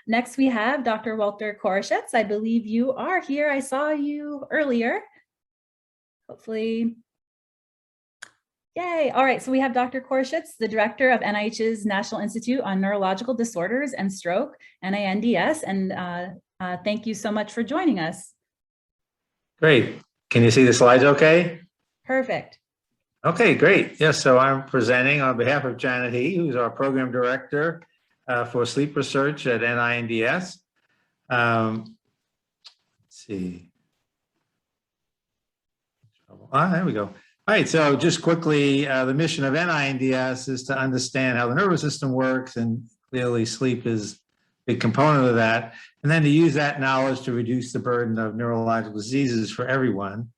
Next, we have Dr. Walter Koroshetz. I believe you are here. I saw you earlier. Hopefully. Yay. All right. So we have Dr. Koroshetz, the director of NIH's National Institute on Neurological Disorders and Stroke, NINDS. And thank you so much for joining us. Great. Can you see the slides okay? Perfect. Okay, great. Yes, so I'm presenting on behalf of Janet He, who's our program director for sleep research at NINDS. Let's see. There we go. All right, so just quickly, the mission of NINDS is to understand how the nervous system works, and clearly sleep is a big component of that, and then to use that knowledge to reduce the burden of neurological diseases for everyone.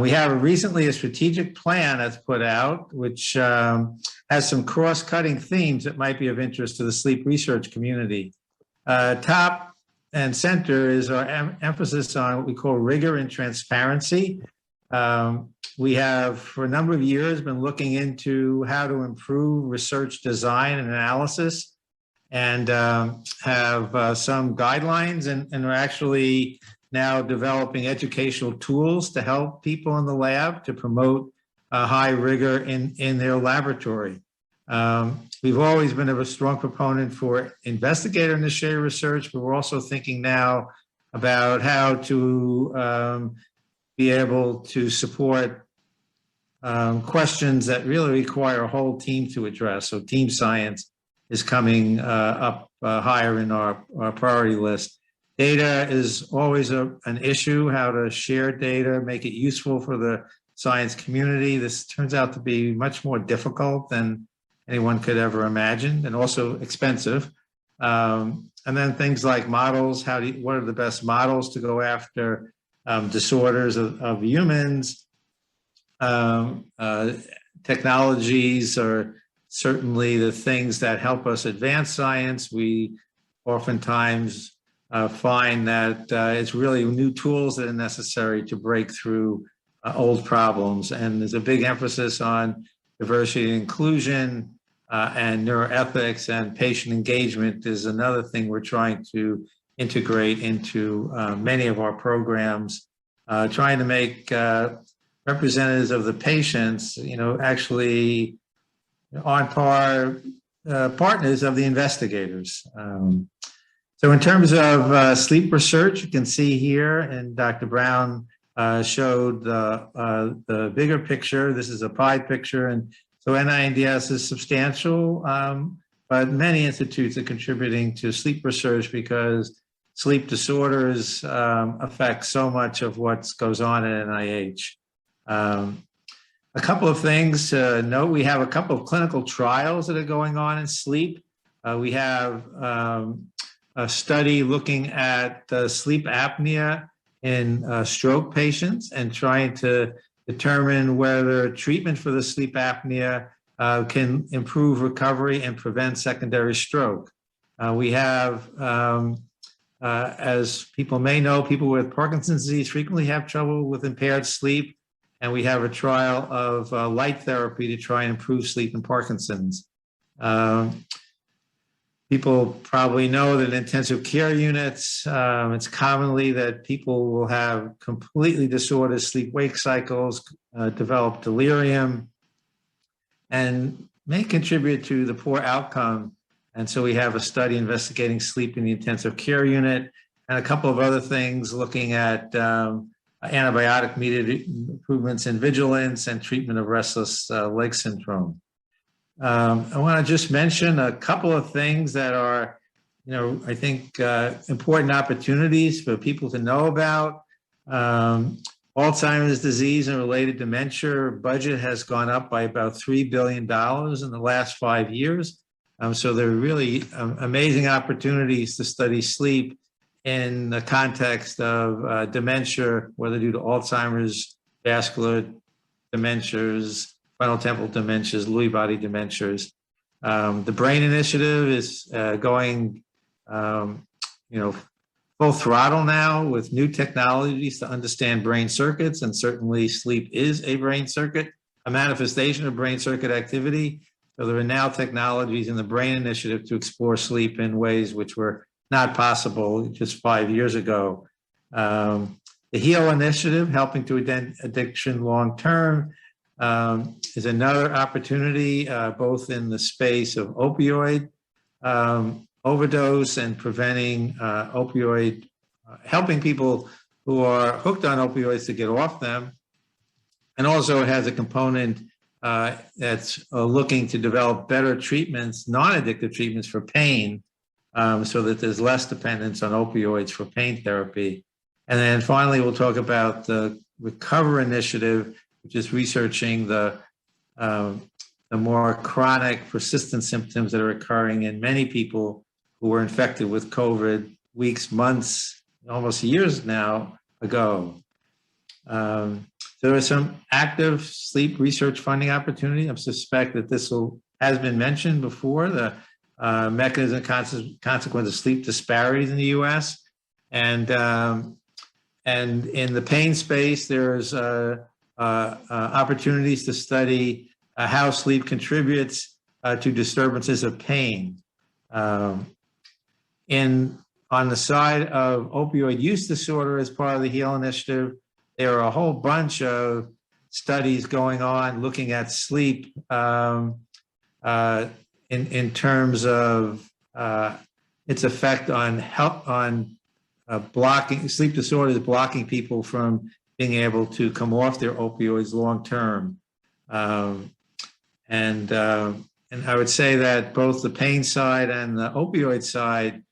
We have recently a strategic plan that's put out, which has some cross-cutting themes that might be of interest to the sleep research community. Top and center is our emphasis on what we call rigor and transparency. We have, for a number of years, been looking into how to improve research design and analysis, and have some guidelines, and we're actually now developing educational tools to help people in the lab to promote high rigor in their laboratory. We've always been a strong proponent for investigator-initiated research, but we're also thinking now about how to be able to support questions that really require a whole team to address. So team science is coming up higher in our priority list. Data is always an issue, how to share data, make it useful for the science community. This turns out to be much more difficult than anyone could ever imagine, and also expensive. And then things like models, what are the best models to go after disorders of humans. Technologies are certainly the things that help us advance science. We oftentimes find that it's really new tools that are necessary to break through old problems. And there's a big emphasis on diversity and inclusion, and neuroethics, and patient engagement is another thing we're trying to integrate into many of our programs, trying to make representatives of the patients, actually on par partners of the investigators. So in terms of sleep research, you can see here, and Dr. Brown showed the bigger picture. This is a pie picture, and so NINDS is substantial, but many institutes are contributing to sleep research because sleep disorders affect so much of what goes on at NIH. A couple of things to note: we have a couple of clinical trials that are going on in sleep. We have a study looking at sleep apnea in stroke patients and trying to determine whether treatment for the sleep apnea can improve recovery and prevent secondary stroke. We have, as people may know, people with Parkinson's disease frequently have trouble with impaired sleep, and we have a trial of light therapy to try and improve sleep in Parkinson's. People probably know that in intensive care units, it's commonly that people will have completely disordered sleep-wake cycles, develop delirium, and may contribute to the poor outcome. And so we have a study investigating sleep in the intensive care unit, and a couple of other things looking at antibiotic-mediated improvements in vigilance and treatment of restless leg syndrome. I want to just mention a couple of things that are, I think important opportunities for people to know about. Alzheimer's disease and related dementia budget has gone up by about $3 billion in the last 5 years. So there are really amazing opportunities to study sleep in the context of dementia, whether due to Alzheimer's, vascular dementias, frontal temporal dementias, Lewy body dementias. The Brain Initiative is going, full throttle now with new technologies to understand brain circuits, and certainly sleep is a brain circuit, a manifestation of brain circuit activity. So there are now technologies in the Brain Initiative to explore sleep in ways which were not possible just 5 years ago. The HEAL initiative, helping to end addiction long-term, is another opportunity, both in the space of opioid overdose and preventing opioid, helping people who are hooked on opioids to get off them. And also it has a component that's looking to develop better treatments, non-addictive treatments for pain, so that there's less dependence on opioids for pain therapy. And then finally, we'll talk about the Recover initiative, which is researching the more chronic, persistent symptoms that are occurring in many people who were infected with COVID weeks, months, almost years now ago. So there are some active sleep research funding opportunity. I suspect that has been mentioned before, the mechanism and consequence of sleep disparities in the U.S. And in the pain space, there's opportunities to study how sleep contributes to disturbances of pain. On the side of opioid use disorder, as part of the HEAL initiative, there are a whole bunch of studies going on looking at sleep in terms of its effect on blocking sleep disorders, blocking people from being able to come off their opioids long term. And I would say that both the pain side and the opioid side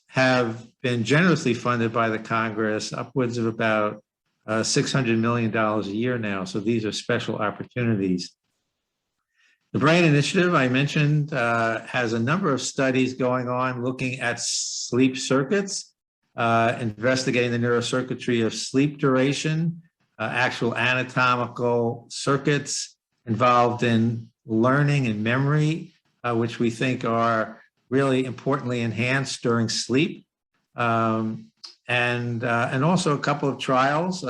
have been generously funded by the Congress, upwards of about $600 million a year now. So these are special opportunities. The Brain Initiative, I mentioned, has a number of studies going on looking at sleep circuits, investigating the neurocircuitry of sleep duration, actual anatomical circuits involved in learning and memory, which we think are really importantly enhanced during sleep. And also a couple of trials,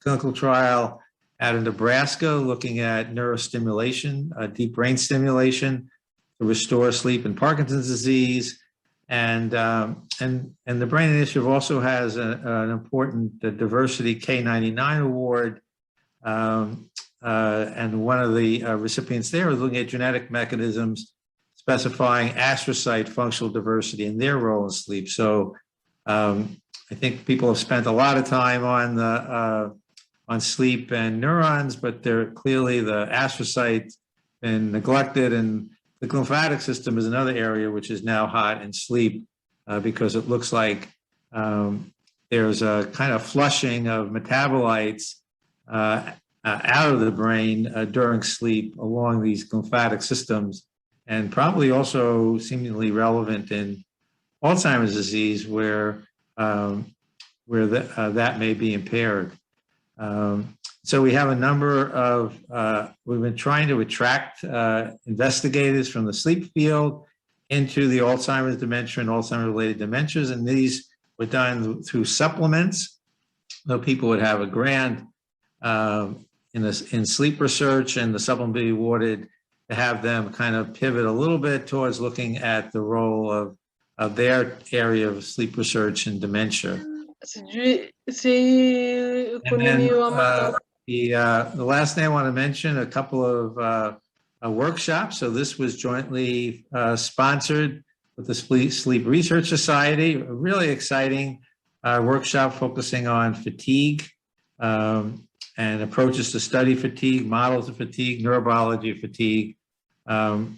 clinical trial out of Nebraska looking at neurostimulation, deep brain stimulation to restore sleep in Parkinson's disease. And the Brain Initiative also has an important diversity K99 award. And one of the recipients there is looking at genetic mechanisms specifying astrocyte functional diversity and their role in sleep. So I think people have spent a lot of time on sleep and neurons, but they're clearly the astrocyte been neglected, and the lymphatic system is another area which is now hot in sleep because it looks like there's a kind of flushing of metabolites out of the brain during sleep along these lymphatic systems, and probably also seemingly relevant in Alzheimer's disease where that may be impaired. So we have a number of, we've been trying to attract investigators from the sleep field into the Alzheimer's dementia and Alzheimer-related dementias, and these were done through supplements. So people would have a grant in sleep research, and the supplement be awarded to have them kind of pivot a little bit towards looking at the role of their area of sleep research in dementia. And then the last thing I want to mention, a couple of workshops. So this was jointly sponsored with the Sleep Research Society, a really exciting workshop focusing on fatigue and approaches to study fatigue, models of fatigue, neurobiology of fatigue.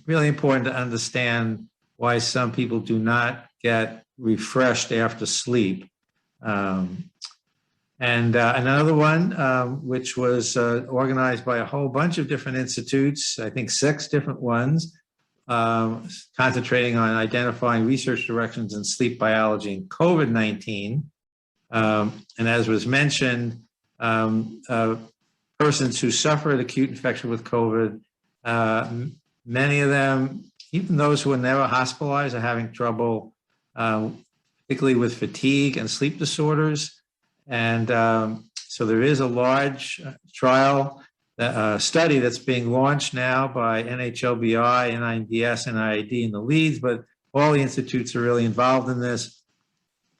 Really important to understand why some people do not get refreshed after sleep. And another one, which was organized by a whole bunch of different institutes, I think 6 different ones, concentrating on identifying research directions in sleep biology and COVID-19. And as was mentioned, persons who suffered acute infection with COVID, many of them, even those who were never hospitalized, are having trouble, particularly with fatigue and sleep disorders. And so there is a large trial, study that's being launched now by NHLBI, NINDS, NIAID in the leads, but all the institutes are really involved in this.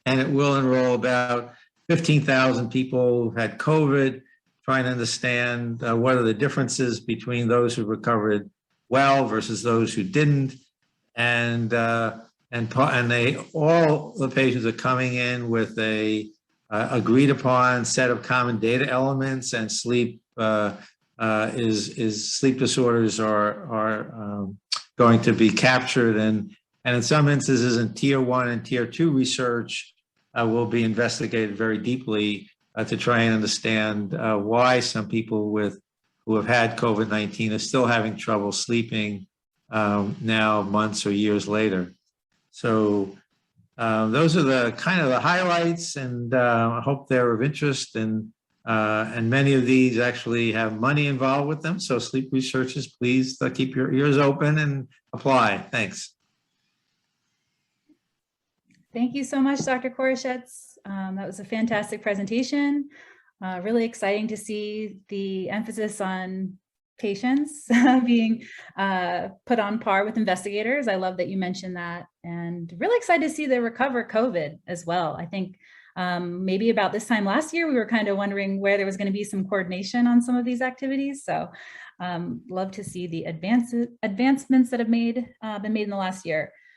And it will enroll about 15,000 people who had COVID, trying to understand what are the differences between those who recovered well versus those who didn't. And all the patients are coming in with a agreed upon set of common data elements, and sleep sleep disorders are going to be captured, and in some instances in tier 1 and tier 2 research will be investigated very deeply to try and understand why some people who have had COVID-19 are still having trouble sleeping now months or years later. So those are the kind of the highlights, and I hope they're of interest. And many of these actually have money involved with them. So sleep researchers, please keep your ears open and apply. Thanks. Thank you so much, Dr. Koroshetz. That was a fantastic presentation. Really exciting to see the emphasis on patients being put on par with investigators. I love that you mentioned that, and really excited to see the Recover COVID as well. I think maybe about this time last year, we were kind of wondering where there was going to be some coordination on some of these activities. So love to see the advancements that have been made in the last year.